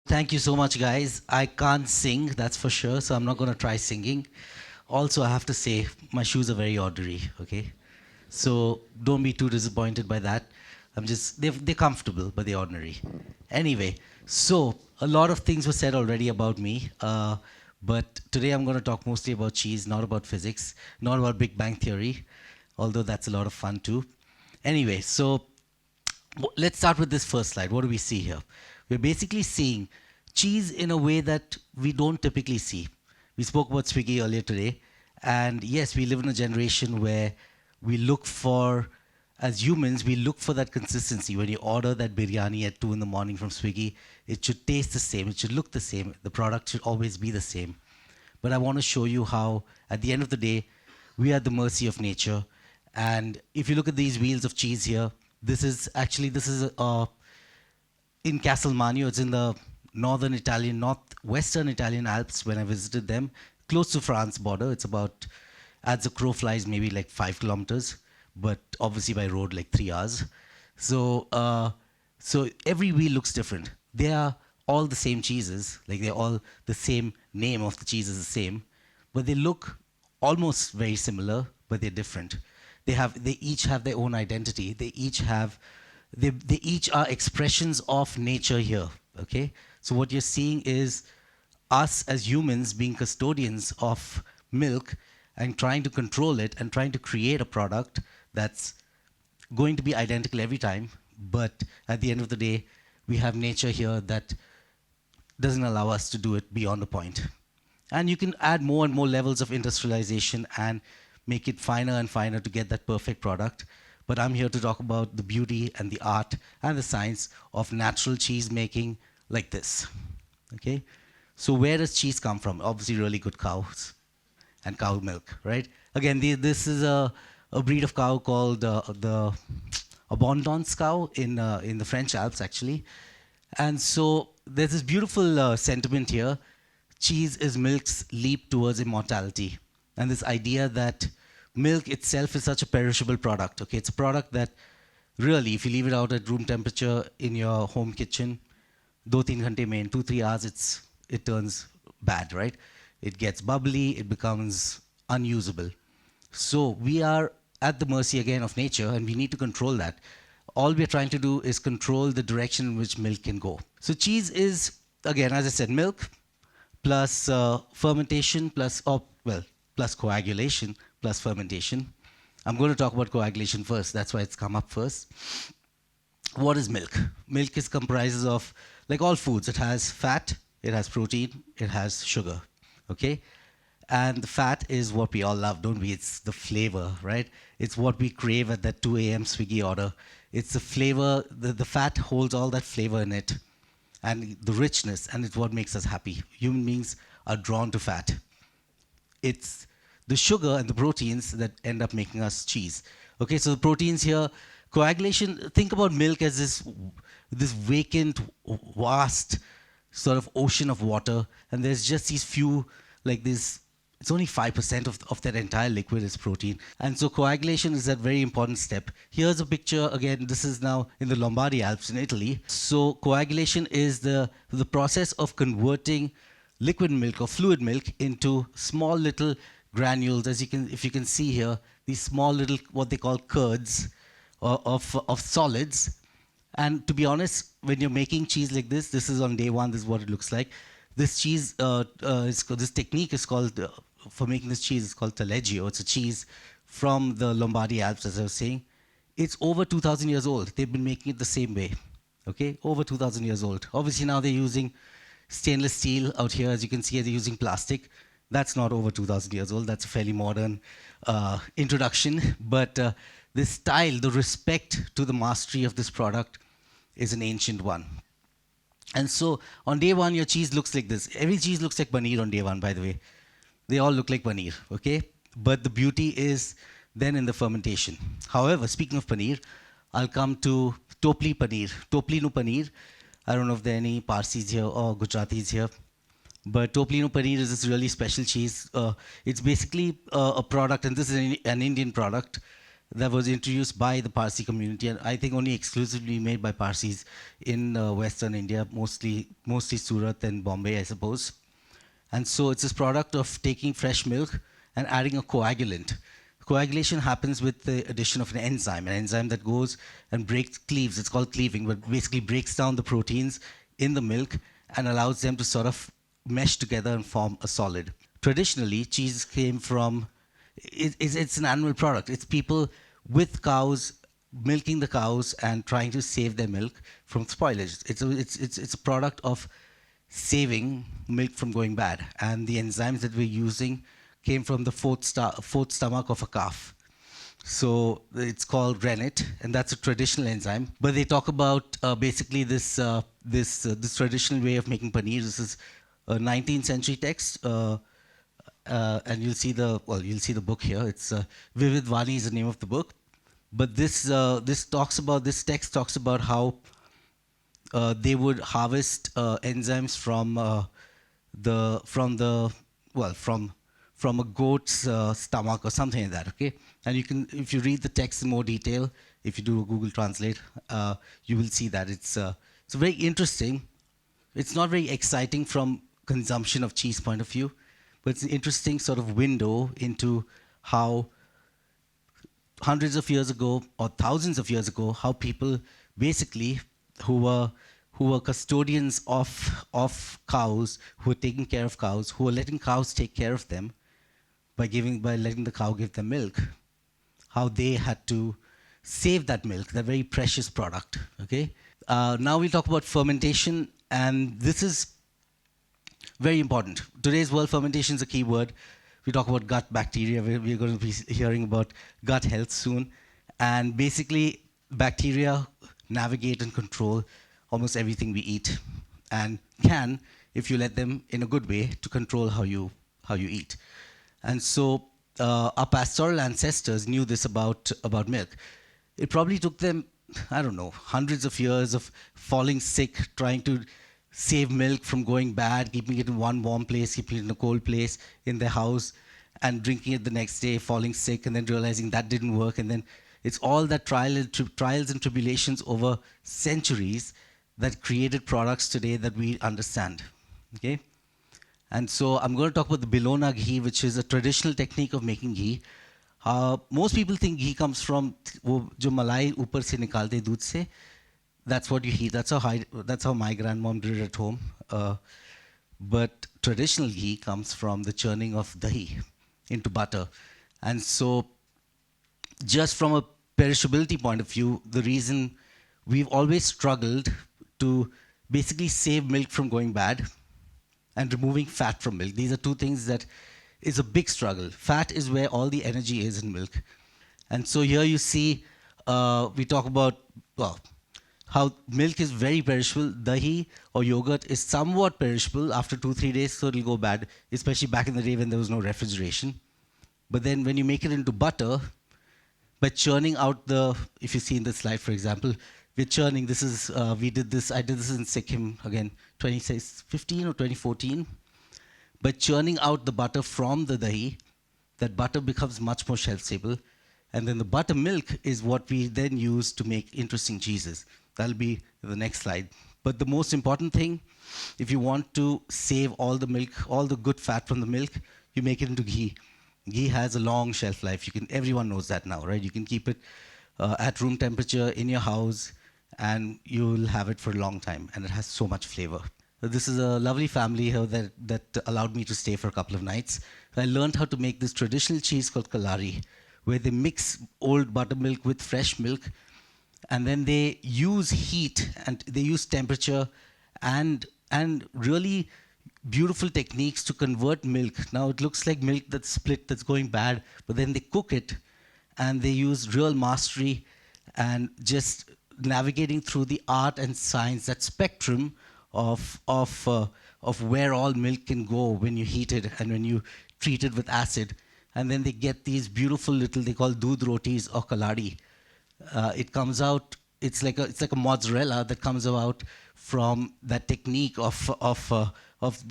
Thank you so much, guys. I can't sing, that's for sure, so I'm not going to try singing. Also, I have to say, my shoes are very ordinary, okay? So don't be too disappointed by that. They're comfortable, but they're ordinary. Anyway, so a lot of things were said already about me, but today I'm going to talk mostly about cheese, not about physics, not about Big Bang Theory, although that's a lot of fun too. Anyway, so let's start with this first slide. What do we see here? We're basically seeing cheese in a way that we don't typically see. We spoke about Swiggy earlier today, and yes, we live in a generation where we look for, as humans, we look for that consistency. When you order that biryani at 2 in the morning from Swiggy, it should taste the same, it should look the same, the product should always be the same. But I want to show you how, at the end of the day, we are at the mercy of nature. And if you look at these wheels of cheese here, this is in Castelmagno. It's in the northwestern Italian Alps. When I visited them, close to France border, it's about, as the crow flies, maybe like 5 kilometers, but obviously by road like 3 hours. So every wheel looks different. They are all the same cheeses, like they're all the same name of the cheese is the same, but they look almost very similar, but they're different. They each have their own identity. They each are expressions of nature here. Okay, so what you're seeing is us as humans being custodians of milk and trying to control it and trying to create a product that's going to be identical every time, but at the end of the day, we have nature here that doesn't allow us to do it beyond the point. And you can add more and more levels of industrialization and make it finer and finer to get that perfect product. But I'm here to talk about the beauty and the art and the science of natural cheese making like this. Okay? So where does cheese come from? Obviously, really good cows and cow milk, right? Again, this is a breed of cow called the Abondance cow in the French Alps, actually. And so there's this beautiful sentiment here. Cheese is milk's leap towards immortality. And this idea that milk itself is such a perishable product. Okay, it's a product that really, if you leave it out at room temperature in your home kitchen, 2-3 ghante mein, in 2-3 hours, it turns bad, right? It gets bubbly, it becomes unusable. So we are at the mercy again of nature, and we need to control that. All we're trying to do is control the direction in which milk can go. So cheese is, again, as I said, milk plus fermentation plus coagulation plus fermentation. I'm going to talk about coagulation first. That's why it's come up first. What is milk? Milk is comprises of, like all foods, it has fat, it has protein, it has sugar. Okay? And the fat is what we all love, don't we? It's the flavor, right? It's what we crave at that 2 a.m. Swiggy order. It's the flavor, the fat holds all that flavor in it and the richness, and it's what makes us happy. Human beings are drawn to fat. It's the sugar and the proteins that end up making us cheese. Okay, so the proteins here, coagulation, think about milk as this vacant, vast sort of ocean of water, and there's just these few, like this, it's only 5% of that entire liquid is protein. And so coagulation is that very important step. Here's a picture, again, this is now in the Lombardy Alps in Italy. So coagulation is the process of converting liquid milk or fluid milk into small little granules. If you can see here, these small little, what they call curds of solids. And to be honest, when you're making cheese like this is on day one, this is what it looks like. This cheese, this technique is called, for making this cheese, is called taleggio. It's a cheese from the Lombardy Alps, as I was saying. It's over 2,000 years old. They've been making it the same way, okay? Over 2,000 years old. Obviously now they're using stainless steel out here. As you can see, they're using plastic. That's not over 2,000 years old. That's a fairly modern introduction. But this style, the respect to the mastery of this product is an ancient one. And so on day one, your cheese looks like this. Every cheese looks like paneer on day one, by the way. They all look like paneer, okay? But the beauty is then in the fermentation. However, speaking of paneer, I'll come to Topli paneer. Topli nu paneer. I don't know if there are any Parsis here or Gujaratis here. But Toplino paneer is this really special cheese. It's basically a product, and this is an Indian product. that was introduced by the Parsi community, and I think only exclusively made by Parsis in Western India, mostly Surat and Bombay, I suppose. And so it's this product of taking fresh milk and adding a coagulant. Coagulation happens with the addition of an enzyme that goes and cleaves. It's called cleaving, but basically breaks down the proteins in the milk and allows them to sort of mesh together and form a solid. Traditionally, cheese came from, it's an animal product. It's people with cows milking the cows and trying to save their milk from spoilage. It's a product of saving milk from going bad. And the enzymes that we're using came from the fourth stomach of a calf. So it's called rennet, and that's a traditional enzyme. But they talk about basically this traditional way of making paneer. This is a 19th century text, and you'll see the book here. It's Vivid Vani is the name of the book. But this text talks about how they would harvest enzymes from a goat's stomach or something like that. Okay, and if you read the text in more detail, if you do a Google Translate, you will see that it's very interesting. It's not very exciting from consumption of cheese point of view, but it's an interesting sort of window into how hundreds of years ago or thousands of years ago, how people basically who were custodians of cows, who were taking care of cows, who were letting cows take care of them by letting the cow give them milk, how they had to save that milk, that very precious product. Okay. Now we'll talk about fermentation, and this is very important. Today's world, fermentation is a key word. We talk about gut bacteria. We're going to be hearing about gut health soon. And basically, bacteria navigate and control almost everything we eat, and can, if you let them in a good way, to control how you eat. And so our pastoral ancestors knew this about milk. It probably took them, I don't know, hundreds of years of falling sick, trying to save milk from going bad, keeping it in one warm place, keeping it in a cold place in their house, and drinking it the next day, falling sick, and then realizing that didn't work. And then it's all that trials and tribulations over centuries that created products today that we understand. Okay? And so I'm going to talk about the Bilona ghee, which is a traditional technique of making ghee. Most people think ghee comes from wo jo malai upar se nikalte doodh se. That's what you heat. That's how my grandmom did it at home. But traditional ghee comes from the churning of dahi into butter. And so just from a perishability point of view, the reason we've always struggled to basically save milk from going bad and removing fat from milk. These are two things that is a big struggle. Fat is where all the energy is in milk. And so here you see, we talk about, how milk is very perishable. Dahi or yogurt is somewhat perishable after 2-3 days, so it'll go bad, especially back in the day when there was no refrigeration. But then when you make it into butter, by churning out if you see in the slide, for example, we're churning, I did this in Sikkim again, 2015 or 2014. By churning out the butter from the dahi, that butter becomes much more shelf-stable. And then the buttermilk is what we then use to make interesting cheeses. That'll be the next slide. But the most important thing, if you want to save all the milk, all the good fat from the milk, you make it into ghee. Ghee has a long shelf life. Everyone knows that now, right? You can keep it at room temperature in your house, and you'll have it for a long time, and it has so much flavor. This is a lovely family here that allowed me to stay for a couple of nights. I learned how to make this traditional cheese called kalari, where they mix old buttermilk with fresh milk, and then they use heat and they use temperature and really beautiful techniques to convert milk. Now it looks like milk that's split, that's going bad, but then they cook it, and they use real mastery and just navigating through the art and science, that spectrum of where all milk can go when you heat it and when you treat it with acid. And then they get these beautiful little, they call doodh rotis or kaladi. It comes out, it's like a mozzarella that comes out from that technique of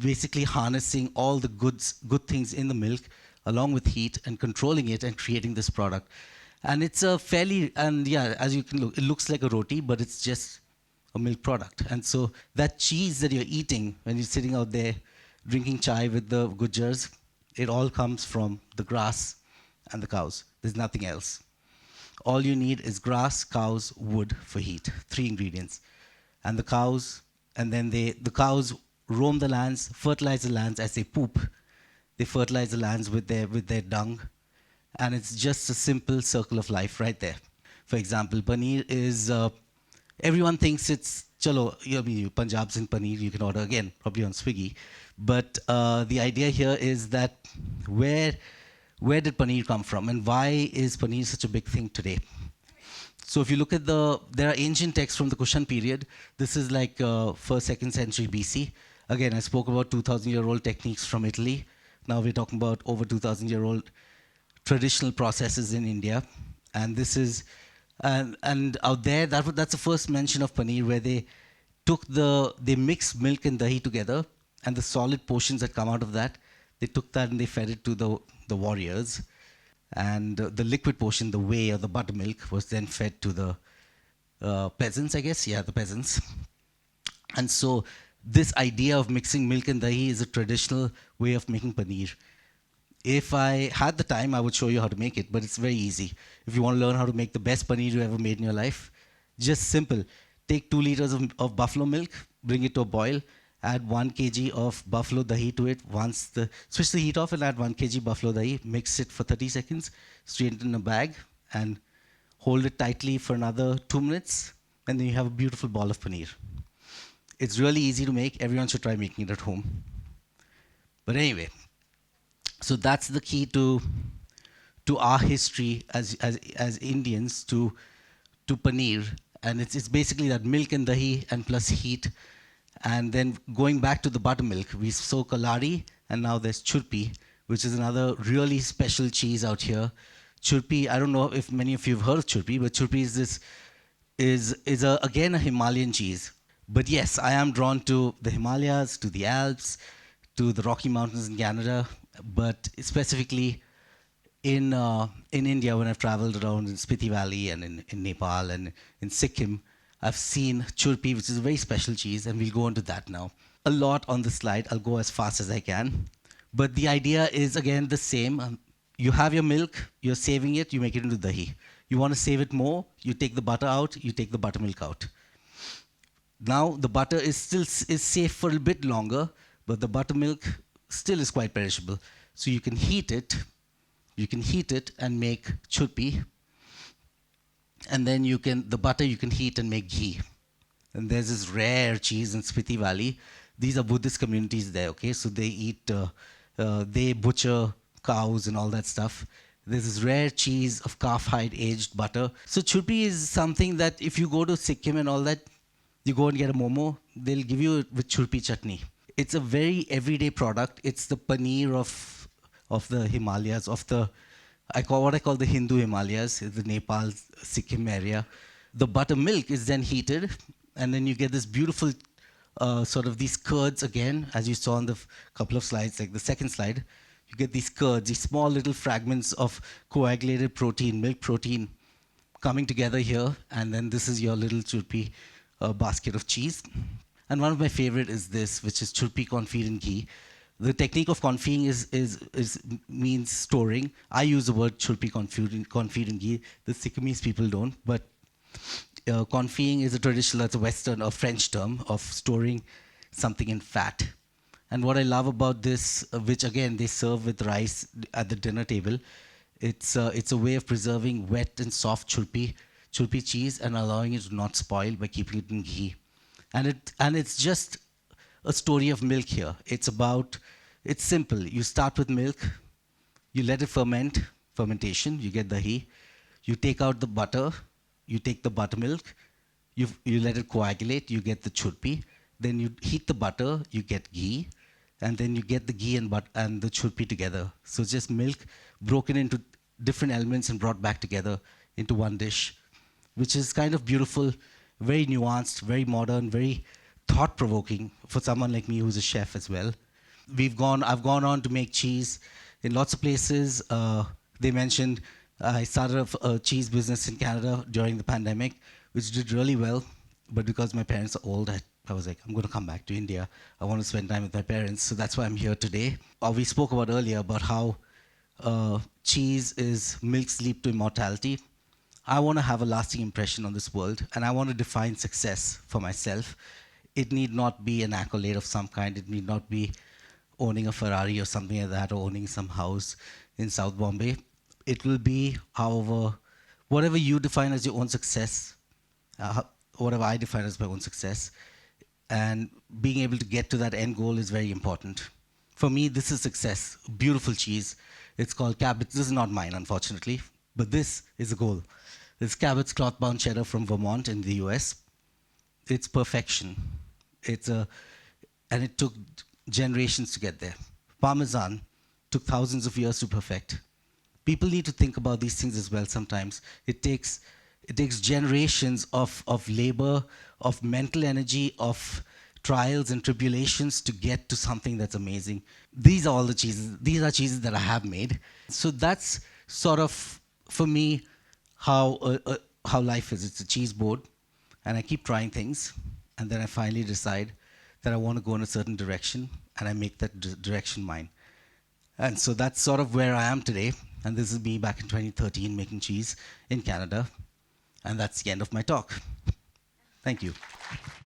basically harnessing all the good things in the milk along with heat and controlling it and creating this product. And it's a fairly, and yeah, as you can look, it looks like a roti, but it's just a milk product. And so that cheese that you're eating when you're sitting out there drinking chai with the gujars, it all comes from the grass and the cows. There's nothing else. All you need is grass, cows, wood for heat. Three ingredients. And the cows, and then the cows roam the lands, fertilize the lands as they poop. They fertilize the lands with their dung. And it's just a simple circle of life right there. For example, paneer is, everyone thinks it's, chalo, I mean, Punjab's in paneer, you can order again, probably on Swiggy. But the idea here is that where, where did paneer come from and why is paneer such a big thing today? So if you look at there are ancient texts from the Kushan period. This is like first, second century BC. Again, I spoke about 2,000-year-old techniques from Italy. Now we're talking about over 2,000-year-old traditional processes in India. And this is, and out there, that's the first mention of paneer where they mixed milk and dahi together, and the solid portions that come out of that, they took that and they fed it to the warriors. And the liquid portion, the whey or the buttermilk, was then fed to the peasants, I guess. Yeah, the peasants. And so this idea of mixing milk and dahi is a traditional way of making paneer. If I had the time, I would show you how to make it, but it's very easy. If you want to learn how to make the best paneer you ever made in your life, just simple. Take 2 liters of buffalo milk, bring it to a boil, add 1 kg of buffalo dahi to it. Switch the heat off and add 1 kg buffalo dahi, mix it for 30 seconds, strain it in a bag, and hold it tightly for another 2 minutes, and then you have a beautiful ball of paneer. It's really easy to make. Everyone should try making it at home. But anyway, so that's the key to our history as Indians to paneer, and it's basically that milk and dahi and plus heat, and then going back to the buttermilk, we saw kalari, and now there's churpi, which is another really special cheese out here. Churpi, I don't know if many of you have heard of churpi, but churpi is again a Himalayan cheese. But yes, I am drawn to the Himalayas, to the Alps, to the Rocky Mountains in Canada, but specifically in India, when I've traveled around in Spiti Valley and in Nepal and in Sikkim, I've seen churpi, which is a very special cheese, and we'll go into that now. A lot on the slide. I'll go as fast as I can. But the idea is, again, the same. You have your milk, you're saving it, you make it into dahi. You want to save it more, you take the butter out, you take the buttermilk out. Now, the butter is safe for a bit longer, but the buttermilk still is quite perishable. So you can heat it and make churpi. And then the butter you can heat and make ghee. And there's this rare cheese in Spiti Valley. These are Buddhist communities there, okay? So they butcher cows and all that stuff. There's this rare cheese of calf hide aged butter. So churpi is something that if you go to Sikkim and all that, you go and get a momo, they'll give you it with churpi chutney. It's a very everyday product. It's the paneer of the Himalayas, what I call the Hindu Himalayas, the Nepal, Sikkim area. The buttermilk is then heated, and then you get this beautiful sort of these curds again, as you saw on the couple of slides, like the second slide. You get these curds, these small little fragments of coagulated protein, milk protein, coming together here, and then this is your little churpi basket of cheese. And one of my favorite is this, which is churpi confit in ghee. The technique of confit means storing. I use the word churpi confit in ghee. The Sikkimese people don't, but confit is a traditional, that's a Western or French term of storing something in fat. And what I love about this, which again they serve with rice at the dinner table, it's a way of preserving wet and soft churpi cheese and allowing it to not spoil by keeping it in ghee. And it's just a story of milk here. It's simple. You start with milk, you let it fermentation, you get dahi, you take out the butter, you take the buttermilk, you let it coagulate, you get the churpi, then you heat the butter, you get ghee, and then you get the ghee and the churpi together. So it's just milk broken into different elements and brought back together into one dish, which is kind of beautiful, very nuanced, very modern, very thought-provoking for someone like me who's a chef as well. I've gone on to make cheese in lots of places. They mentioned I started a cheese business in Canada during the pandemic, which did really well. But because my parents are old, I was like, I'm going to come back to India. I want to spend time with my parents. So that's why I'm here today. We spoke about earlier about how cheese is milk's leap to immortality. I want to have a lasting impression on this world, and I want to define success for myself. It need not be an accolade of some kind. It need not be owning a Ferrari or something like that, or owning some house in South Bombay. It will be, however, whatever you define as your own success, uh, whatever I define as my own success, and being able to get to that end goal is very important. For me, this is success. Beautiful cheese. It's called Cabot's. This is not mine, unfortunately, but this is a goal. It's Cabot's cloth-bound cheddar from Vermont in the US. It's perfection. It's a, and it took generations to get there. Parmesan took thousands of years to perfect. People need to think about these things as well sometimes. It takes generations of labor, of mental energy, of trials and tribulations to get to something that's amazing. These are all the cheeses. These are cheeses that I have made. So that's sort of, for me, how life is. It's a cheese board, and I keep trying things, and then I finally decide that I want to go in a certain direction, and I make that direction mine. And so that's sort of where I am today. And this is me back in 2013 making cheese in Canada. And that's the end of my talk. Thank you.